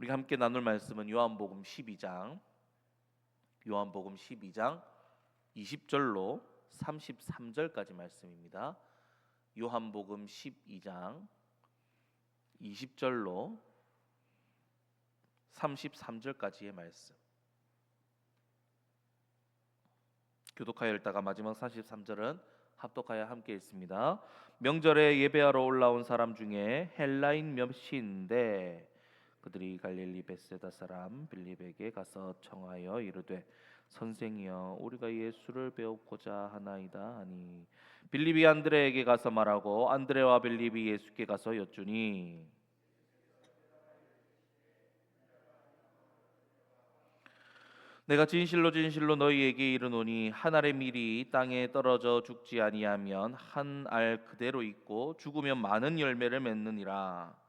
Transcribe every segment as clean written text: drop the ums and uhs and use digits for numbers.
우리 함께 나눌 말씀은 요한복음 12장 20절로 33절까지 말씀입니다. 요한복음 12장 20절로 33절까지의 말씀. 교독하여 읽다가 마지막 33절은 합독하여 함께 읽습니다. 명절에 예배하러 올라온 사람 중에 헬라인 몇인데 그들이 갈릴리 벳세다 사람 빌립에게 가서 청하여 이르되 선생이여 우리가 예수를 배우고자 하나이다 하니 빌립이 안드레에게 가서 말하고 안드레와 빌립이 예수께 가서 여쭈니 내가 진실로 진실로 너희에게 이르노니 한 알의 밀이 땅에 떨어져 죽지 아니하면 한 알 그대로 있고 죽으면 많은 열매를 맺느니라.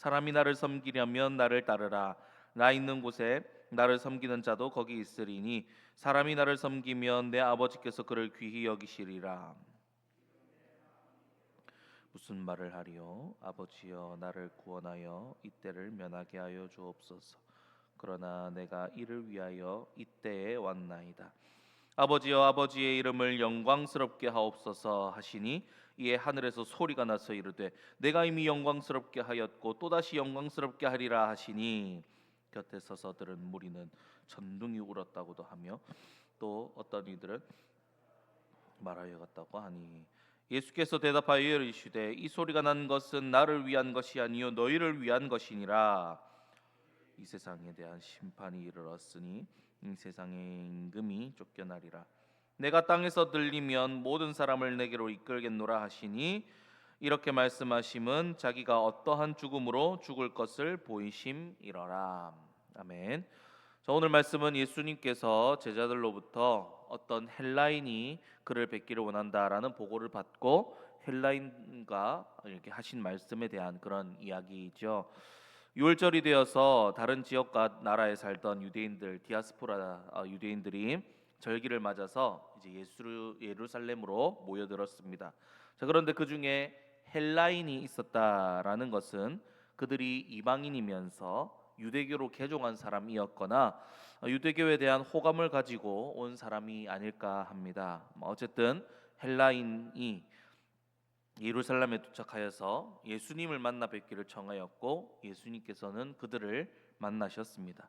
사람이 나를 섬기려면 나를 따르라. 나 있는 곳에 나를 섬기는 자도 거기 있으리니 사람이 나를 섬기면 내 아버지께서 그를 귀히 여기시리라. 무슨 말을 하리요? 아버지여 나를 구원하여 이때를 면하게 하여 주옵소서. 그러나 내가 이를 위하여 이때에 왔나이다. 아버지여 아버지의 이름을 영광스럽게 하옵소서 하시니 이에 하늘에서 소리가 나서 이르되 내가 이미 영광스럽게 하였고 또다시 영광스럽게 하리라 하시니 곁에 서서 들은 무리는 천둥이 울었다고도 하며 또 어떤 이들은 말하여 갔다고 하니 예수께서 대답하여 이르시되 이 소리가 난 것은 나를 위한 것이 아니요 너희를 위한 것이니라. 이 세상에 대한 심판이 이르렀으니 이 세상의 임금이 쫓겨나리라. 내가 땅에서 들리면 모든 사람을 내게로 이끌겠노라 하시니 이렇게 말씀하심은 자기가 어떠한 죽음으로 죽을 것을 보이심이러라. 아멘. 자, 오늘 말씀은 예수님께서 제자들로부터 어떤 헬라인이 그를 뵙기를 원한다라는 보고를 받고 헬라인과 이렇게 하신 말씀에 대한 그런 이야기이죠. 6월절이 되어서 다른 지역과 나라에 살던 유대인들, 디아스포라 유대인들이 절기를 맞아서 이제 예루살렘으로 모여들었습니다. 자, 그런데 그 중에 헬라인이 있었다라는 것은 그들이 이방인이면서 유대교로 개종한 사람이었거나 유대교에 대한 호감을 가지고 온 사람이 아닐까 합니다. 어쨌든 헬라인이 예루살렘에 도착하여서 예수님을 만나 뵙기를 청하였고 예수님께서는 그들을 만나셨습니다.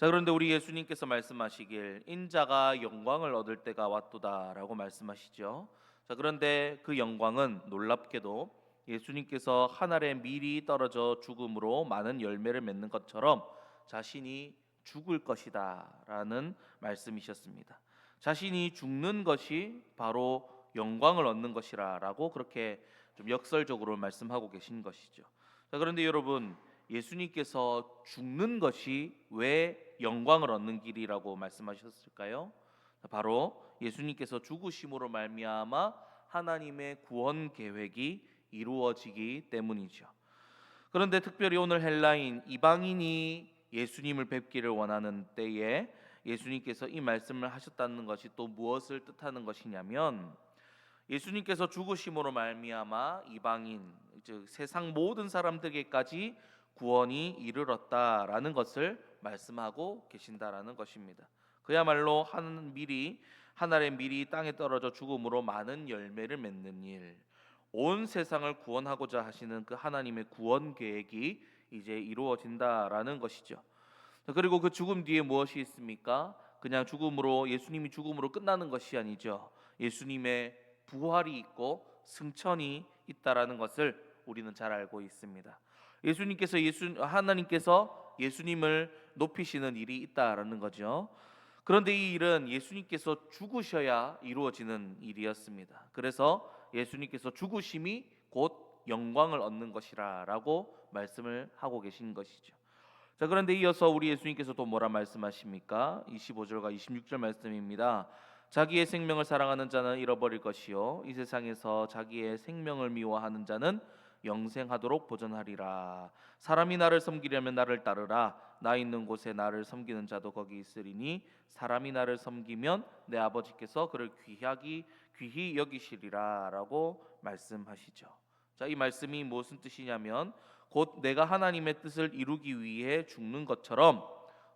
자, 그런데 우리 예수님께서 말씀하시길 인자가 영광을 얻을 때가 왔도다라고 말씀하시죠. 자, 그런데 그 영광은 놀랍게도 예수님께서 하늘에 밀이 떨어져 죽음으로 많은 열매를 맺는 것처럼 자신이 죽을 것이다라는 말씀이셨습니다. 자신이 죽는 것이 바로 영광을 얻는 것이라라고 그렇게 좀 역설적으로 말씀하고 계신 것이죠. 자, 그런데 여러분 예수님께서 죽는 것이 왜 영광을 얻는 길이라고 말씀하셨을까요? 바로 예수님께서 죽으심으로 말미암아 하나님의 구원 계획이 이루어지기 때문이죠. 그런데 특별히 오늘 헬라인 이방인이 예수님을 뵙기를 원하는 때에 예수님께서 이 말씀을 하셨다는 것이 또 무엇을 뜻하는 것이냐면 예수님께서 죽으심으로 말미암아 이방인 즉 세상 모든 사람들에게까지 구원이 이르렀다라는 것을 말씀하고 계신다라는 것입니다. 그야말로 한 알의 밀이 땅에 떨어져 죽음으로 많은 열매를 맺는 일, 온 세상을 구원하고자 하시는 그 하나님의 구원 계획이 이제 이루어진다라는 것이죠. 그리고 그 죽음 뒤에 무엇이 있습니까? 그냥 예수님이 죽음으로 끝나는 것이 아니죠. 예수님의 부활이 있고 승천이 있다라는 것을 우리는 잘 알고 있습니다. 하나님께서 예수님을 높이시는 일이 있다라는 거죠. 그런데 이 일은 예수님께서 죽으셔야 이루어지는 일이었습니다. 그래서 예수님께서 죽으심이 곧 영광을 얻는 것이라라고 말씀을 하고 계신 것이죠. 자, 그런데 이어서 우리 예수님께서 또 뭐라 말씀하십니까? 25절과 26절 말씀입니다. 자기의 생명을 사랑하는 자는 잃어버릴 것이요 이 세상에서 자기의 생명을 미워하는 자는 영생하도록 보전하리라. 사람이 나를 섬기려면 나를 따르라. 나 있는 곳에 나를 섬기는 자도 거기 있으리니 사람이 나를 섬기면 내 아버지께서 그를 귀히 여기시리라라고 말씀하시죠. 자, 이 말씀이 무슨 뜻이냐면 곧 내가 하나님의 뜻을 이루기 위해 죽는 것처럼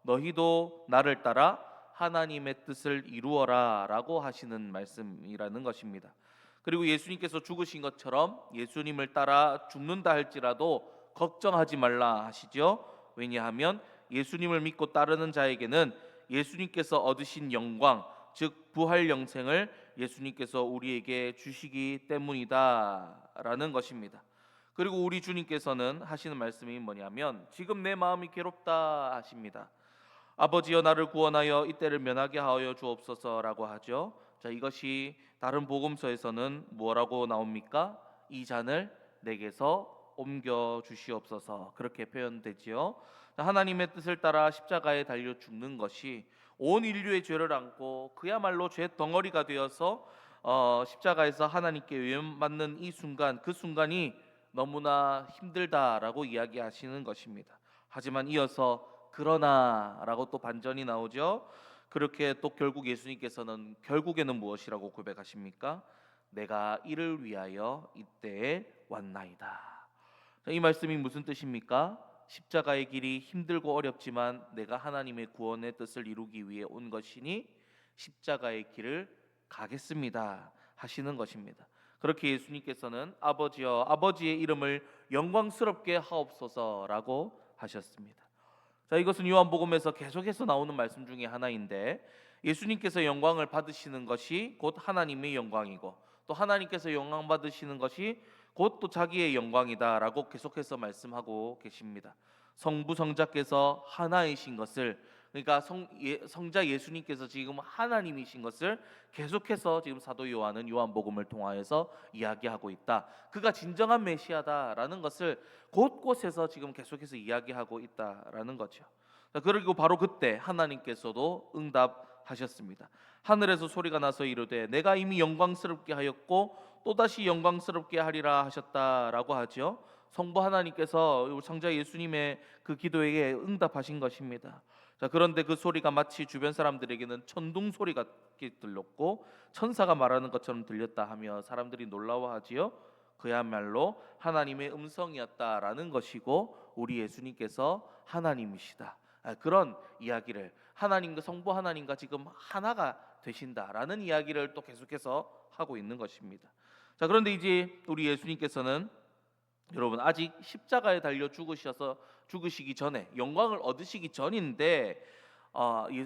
너희도 나를 따라 하나님의 뜻을 이루어라라고 하시는 말씀이라는 것입니다. 그리고 예수님께서 죽으신 것처럼 예수님을 따라 죽는다 할지라도 걱정하지 말라 하시죠. 왜냐하면 예수님을 믿고 따르는 자에게는 예수님께서 얻으신 영광, 즉 부활 영생을 예수님께서 우리에게 주시기 때문이다라는 것입니다. 그리고 우리 주님께서는 하시는 말씀이 뭐냐면 지금 내 마음이 괴롭다 하십니다. 아버지여 나를 구원하여 이때를 면하게 하여 주옵소서라고 하죠. 자, 이것이 다른 복음서에서는 뭐라고 나옵니까? 이 잔을 내게서 옮겨 주시옵소서 그렇게 표현되지요. 하나님의 뜻을 따라 십자가에 달려 죽는 것이 온 인류의 죄를 안고 그야말로 죄 덩어리가 되어서 십자가에서 하나님께 위임받는 이 순간, 그 순간이 너무나 힘들다라고 이야기하시는 것입니다. 하지만 이어서 그러나라고 또 반전이 나오죠. 그렇게 또 결국 예수님께서는 결국에는 무엇이라고 고백하십니까? 내가 이를 위하여 이때에 왔나이다. 이 말씀이 무슨 뜻입니까? 십자가의 길이 힘들고 어렵지만 내가 하나님의 구원의 뜻을 이루기 위해 온 것이니 십자가의 길을 가겠습니다 하시는 것입니다. 그렇게 예수님께서는 아버지여 아버지의 이름을 영광스럽게 하옵소서라고 하셨습니다. 자, 이것은 요한복음에서 계속해서 나오는 말씀 중에 하나인데 예수님께서 영광을 받으시는 것이 곧 하나님의 영광이고 또 하나님께서 영광 받으시는 것이 곧 또 자기의 영광이다라고 계속해서 말씀하고 계십니다. 성부 성자께서 하나이신 것을, 그러니까 성자 예수님께서 지금 하나님이신 것을 계속해서 지금 사도 요한은 요한복음을 통하여서 이야기하고 있다. 그가 진정한 메시아다라는 것을 곳곳에서 지금 계속해서 이야기하고 있다라는 거죠. 그리고 바로 그때 하나님께서도 응답하셨습니다. 하늘에서 소리가 나서 이르되 내가 이미 영광스럽게 하였고 또다시 영광스럽게 하리라 하셨다라고 하죠. 성부 하나님께서 성자 예수님의 그 기도에 응답하신 것입니다. 자, 그런데 그 소리가 마치 주변 사람들에게는 천둥 소리 같게 들렸고 천사가 말하는 것처럼 들렸다 하며 사람들이 놀라워하지요. 그야말로 하나님의 음성이었다라는 것이고 우리 예수님께서 하나님이시다. 그런 이야기를 하나님과 성부 하나님과 지금 하나가 되신다라는 이야기를 또 계속해서 하고 있는 것입니다. 자, 그런데 이제 우리 예수님께서는 여러분 아직 십자가에 달려 죽으시기 전에 영광을 얻으시기 전인데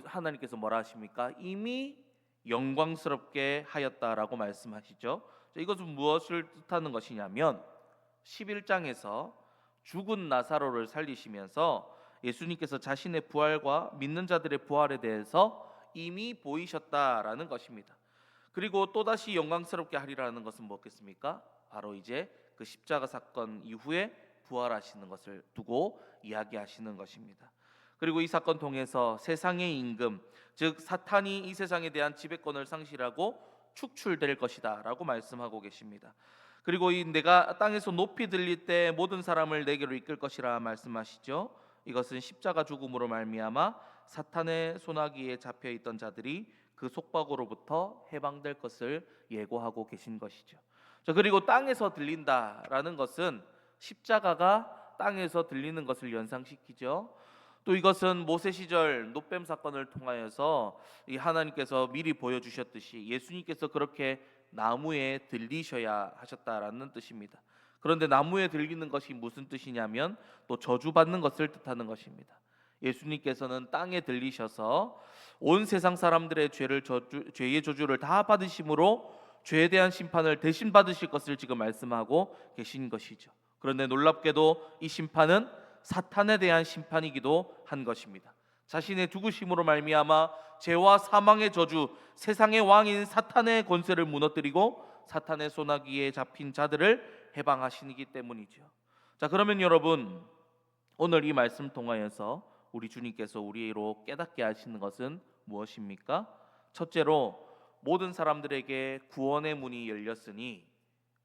하나님께서 뭐라 하십니까? 이미 영광스럽게 하였다라고 말씀하시죠. 자, 이것은 무엇을 뜻하는 것이냐면 11장에서 죽은 나사로를 살리시면서 예수님께서 자신의 부활과 믿는 자들의 부활에 대해서 이미 보이셨다라는 것입니다. 그리고 또다시 영광스럽게 하리라는 것은 무엇겠습니까? 바로 이제 그 십자가 사건 이후에 부활하시는 것을 두고 이야기하시는 것입니다. 그리고 이 사건 통해서 세상의 임금, 즉 사탄이 이 세상에 대한 지배권을 상실하고 축출될 것이다라고 말씀하고 계십니다. 그리고 이 내가 땅에서 높이 들릴 때 모든 사람을 내게로 이끌 것이라 말씀하시죠. 이것은 십자가 죽음으로 말미암아 사탄의 소나기에 잡혀 있던 자들이 그 속박으로부터 해방될 것을 예고하고 계신 것이죠. 자, 그리고 땅에서 들린다라는 것은 십자가가 땅에서 들리는 것을 연상시키죠. 또 이것은 모세 시절 놋뱀 사건을 통하여서 이 하나님께서 미리 보여주셨듯이 예수님께서 그렇게 나무에 들리셔야 하셨다라는 뜻입니다. 그런데 나무에 들리는 것이 무슨 뜻이냐면 또 저주받는 것을 뜻하는 것입니다. 예수님께서는 땅에 들리셔서 온 세상 사람들의 죄의 저주를 다 받으심으로 죄에 대한 심판을 대신 받으실 것을 지금 말씀하고 계신 것이죠. 그런데 놀랍게도 이 심판은 사탄에 대한 심판이기도 한 것입니다. 자신의 죽으심으로 말미암아 죄와 사망의 저주, 세상의 왕인 사탄의 권세를 무너뜨리고 사탄의 소나기에 잡힌 자들을 해방하시기 때문이죠. 자, 그러면 여러분 오늘 이 말씀 통하여서 우리 주님께서 우리로 깨닫게 하시는 것은 무엇입니까? 첫째로 모든 사람들에게 구원의 문이 열렸으니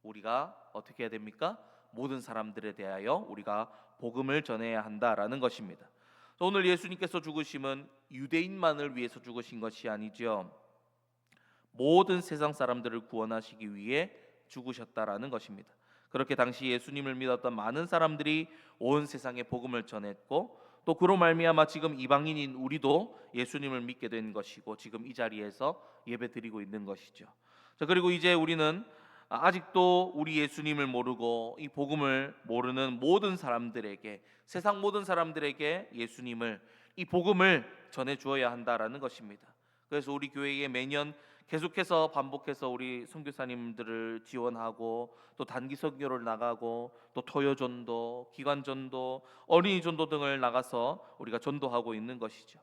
우리가 어떻게 해야 됩니까? 모든 사람들에 대하여 우리가 복음을 전해야 한다라는 것입니다. 오늘 예수님께서 죽으심은 유대인만을 위해서 죽으신 것이 아니죠. 모든 세상 사람들을 구원하시기 위해 죽으셨다라는 것입니다. 그렇게 당시 예수님을 믿었던 많은 사람들이 온 세상에 복음을 전했고, 또 그로 말미암아 지금 이방인인 우리도 예수님을 믿게 된 것이고 지금 이 자리에서 예배드리고 있는 것이죠. 자, 그리고 이제 우리는 아직도 우리 예수님을 모르고 이 복음을 모르는 모든 사람들에게, 세상 모든 사람들에게 예수님을, 이 복음을 전해 주어야 한다라는 것입니다. 그래서 우리 교회에 매년 계속해서 반복해서 우리 선교사님들을 지원하고, 또 단기 선교를 나가고, 또 토요 전도, 기관 전도, 어린이 전도 등을 나가서 우리가 전도하고 있는 것이죠.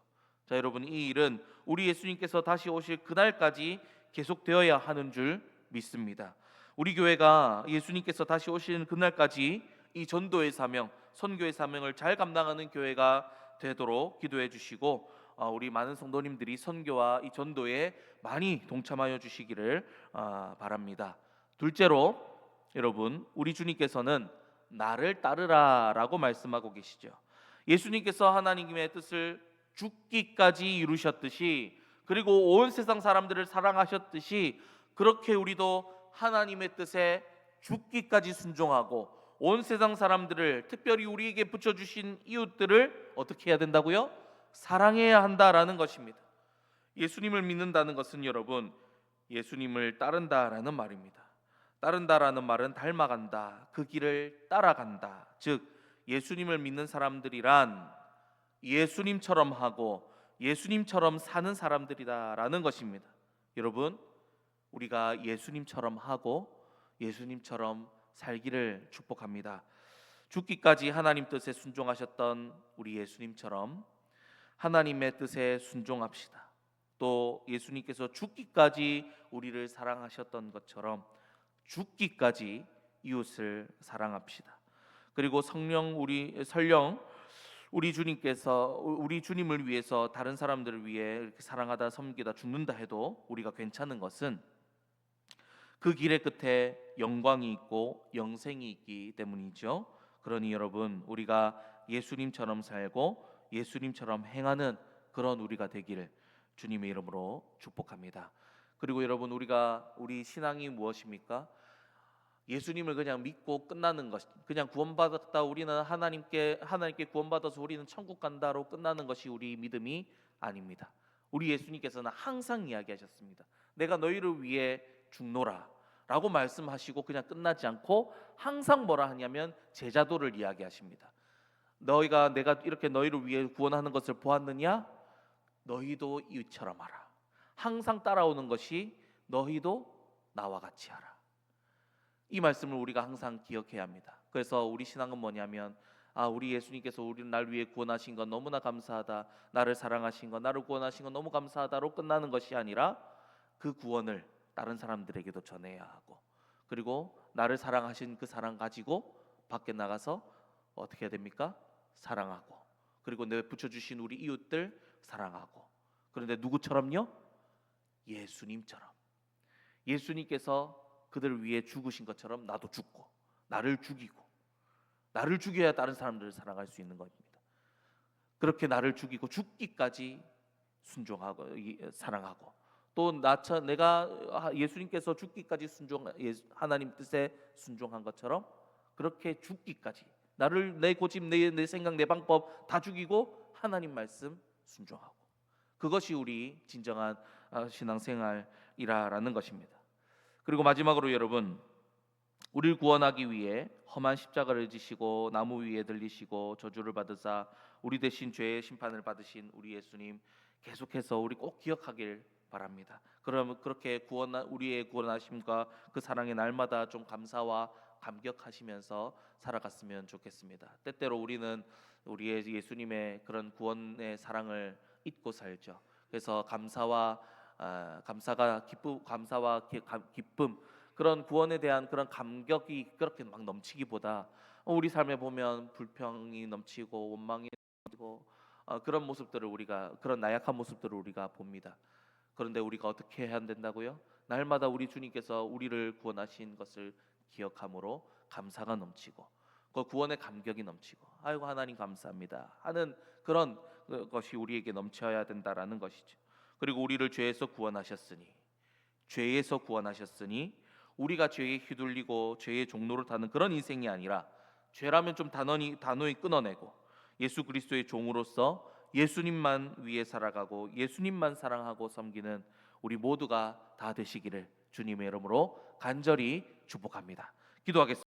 자, 여러분, 이 일은 우리 예수님께서 다시 오실 그날까지 계속되어야 하는 줄 믿습니다. 우리 교회가 예수님께서 다시 오시는 그날까지 이 전도의 사명, 선교의 사명을 잘 감당하는 교회가 되도록 기도해 주시고, 우리 많은 성도님들이 선교와 이 전도에 많이 동참하여 주시기를 바랍니다. 둘째로, 여러분, 우리 주님께서는 나를 따르라라고 말씀하고 계시죠. 예수님께서 하나님의 뜻을 죽기까지 이루셨듯이, 그리고 온 세상 사람들을 사랑하셨듯이, 그렇게 우리도 하나님의 뜻에 죽기까지 순종하고 온 세상 사람들을, 특별히 우리에게 붙여주신 이웃들을 어떻게 해야 된다고요? 사랑해야 한다라는 것입니다. 예수님을 믿는다는 것은 여러분, 예수님을 따른다라는 말입니다. 따른다라는 말은 닮아간다, 그 길을 따라간다. 즉 예수님을 믿는 사람들이란 예수님처럼 하고 예수님처럼 사는 사람들이다라는 것입니다. 여러분, 우리가 예수님처럼 하고 예수님처럼 살기를 축복합니다. 죽기까지 하나님 뜻에 순종하셨던 우리 예수님처럼 하나님의 뜻에 순종합시다. 또 예수님께서 죽기까지 우리를 사랑하셨던 것처럼 죽기까지 이웃을 사랑합시다. 그리고 설령 우리 주님께서 우리 주님을 위해서 다른 사람들을 위해 이렇게 사랑하다 섬기다 죽는다 해도 우리가 괜찮은 것은 그 길의 끝에 영광이 있고 영생이 있기 때문이죠. 그러니 여러분, 우리가 예수님처럼 살고 예수님처럼 행하는 그런 우리가 되기를 주님의 이름으로 축복합니다. 그리고 여러분, 우리 신앙이 무엇입니까? 예수님을 그냥 믿고 끝나는 것, 그냥 구원받았다, 우리는 하나님께 구원받아서 우리는 천국 간다로 끝나는 것이 우리 믿음이 아닙니다. 우리 예수님께서는 항상 이야기하셨습니다. 내가 너희를 위해 죽노라 라고 말씀하시고 그냥 끝나지 않고 항상 뭐라 하냐면 제자도를 이야기하십니다. 내가 이렇게 너희를 위해 구원하는 것을 보았느냐? 너희도 이처럼 하라. 항상 따라오는 것이 너희도 나와 같이 하라. 이 말씀을 우리가 항상 기억해야 합니다. 그래서 우리 신앙은 뭐냐면, 우리 예수님께서 우리를 날 위해 구원하신 건 너무나 감사하다, 나를 사랑하신 건, 나를 구원하신 건 너무 감사하다로 끝나는 것이 아니라 그 구원을 다른 사람들에게도 전해야 하고, 그리고 나를 사랑하신 그 사랑 가지고 밖에 나가서 어떻게 해야 됩니까? 사랑하고, 그리고 내 붙여주신 우리 이웃들 사랑하고. 그런데 누구처럼요? 예수님처럼. 예수님께서 그들을 위해 죽으신 것처럼 나도 죽고, 나를 죽이고, 나를 죽여야 다른 사람들을 사랑할 수 있는 겁니다. 그렇게 나를 죽이고 죽기까지 순종하고 사랑하고, 또 내가 예수님께서 죽기까지 하나님 뜻에 순종한 것처럼 그렇게 죽기까지 내 고집, 내 생각, 내 방법 다 죽이고 하나님 말씀 순종하고, 그것이 우리 진정한 신앙생활이라는 것입니다. 그리고 마지막으로 여러분, 우리를 구원하기 위해 험한 십자가를 지시고 나무 위에 들리시고 저주를 받으사 우리 대신 죄의 심판을 받으신 우리 예수님, 계속해서 우리 꼭 기억하길 바랍니다. 그러면 그렇게 우리의 구원하심과 그 사랑의 날마다 좀 감사와 감격하시면서 살아갔으면 좋겠습니다. 때때로 우리는 우리의 예수님의 그런 구원의 사랑을 잊고 살죠. 그래서 감사와 기쁨, 그런 구원에 대한 그런 감격이 그렇게 막 넘치기보다 우리 삶에 보면 불평이 넘치고 원망이 넘치고 그런 나약한 모습들을 우리가 봅니다. 그런데 우리가 어떻게 해야 된다고요? 날마다 우리 주님께서 우리를 구원하신 것을 기억함으로 감사가 넘치고 그 구원의 감격이 넘치고 아이고 하나님 감사합니다 하는 그런 것이 우리에게 넘쳐야 된다라는 것이죠. 그리고 우리를 죄에서 구원하셨으니 우리가 죄에 휘둘리고 죄의 종로를 타는 그런 인생이 아니라 죄라면 좀 단호히 끊어내고 예수 그리스도의 종으로서 예수님만 위해 살아가고 예수님만 사랑하고 섬기는 우리 모두가 다 되시기를 주님의 이름으로 간절히 축복합니다. 기도하겠습니다.